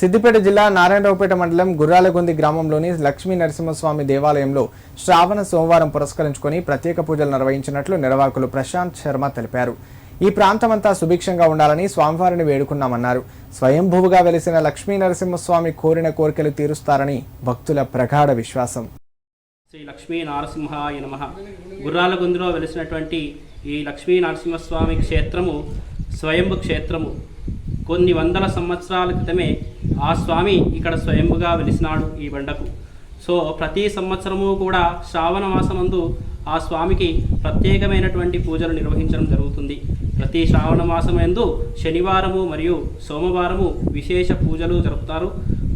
సిద్దిపేట జిల్లా నారాయణరావుపేట మండలం గుర్రాలగొంది గ్రామంలోని లక్ష్మీ నరసింహస్వామి దేవాలయంలో శ్రావణ సోమవారం పురస్కరించుకొని ప్రత్యేక పూజలు నిర్వహించినట్లు నిర్వాహకులు ప్రశాంత్ శర్మ తెలిపారు. ఈ ప్రాంతమంతా సుభిక్షంగా ఉండాలని స్వామివారిని వేడుకున్నామన్నారు. స్వయంభూవుగా వెలిసిన లక్ష్మీ నరసింహస్వామి కోరిన కోరికలు తీరుస్తారని భక్తుల ప్రగాఢ విశ్వాసం. శ్రీ లక్ష్మీ నరసింహాయ నమః. గుర్రాలగొందిలో వెలిసినటువంటి ఈ లక్ష్మీ నరసింహస్వామి క్షేత్రము స్వయంభు క్షేత్రము. కొన్ని వందల సంవత్సరాల క్రితమే ఆ స్వామి ఇక్కడ స్వయంభుగా వెలిసినాడు ఈ బండకు. సో ప్రతి సంవత్సరము కూడా శ్రావణ మాసమందు ఆ స్వామికి ప్రత్యేకమైనటువంటి పూజలు నిర్వహించడం జరుగుతుంది. ప్రతి శ్రావణ మాసమందు శనివారము మరియు సోమవారము విశేష పూజలు జరుపుతారు.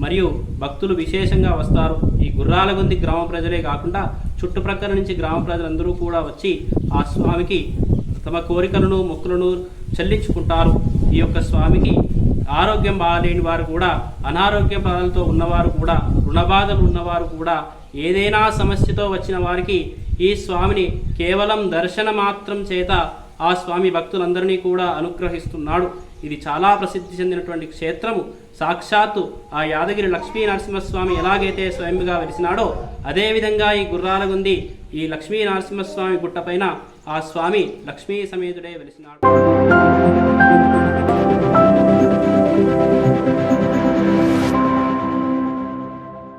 మరియు భక్తులు విశేషంగా వస్తారు. ఈ గుర్రాలగొంది గ్రామ ప్రజలే కాకుండా చుట్టుప్రక్కల నుంచి గ్రామ ప్రజలందరూ కూడా వచ్చి ఆ స్వామికి తమ కోరికలను మొక్కులను చెల్లించుకుంటారు. ఈ యొక్క స్వామికి ఆరోగ్యం బాగాలేని వారు కూడా, అనారోగ్య బాధలతో ఉన్నవారు కూడా, రుణబాధలు ఉన్నవారు కూడా, ఏదైనా సమస్యతో వచ్చిన వారికి ఈ స్వామిని కేవలం దర్శన మాత్రం చేత ఆ స్వామి భక్తులందరినీ కూడా అనుగ్రహిస్తున్నాడు. ఇది చాలా ప్రసిద్ధి చెందినటువంటి క్షేత్రము. సాక్షాత్తు ఆ యాదగిరి లక్ష్మీ నరసింహస్వామి ఎలాగైతే స్వయంగా వెలిసినాడో అదేవిధంగా ఈ గుర్రాలగొంది ఈ లక్ష్మీ నరసింహస్వామి గుట్టపైన ఆ స్వామి లక్ష్మీ సమేతుడే వెలిసినాడు.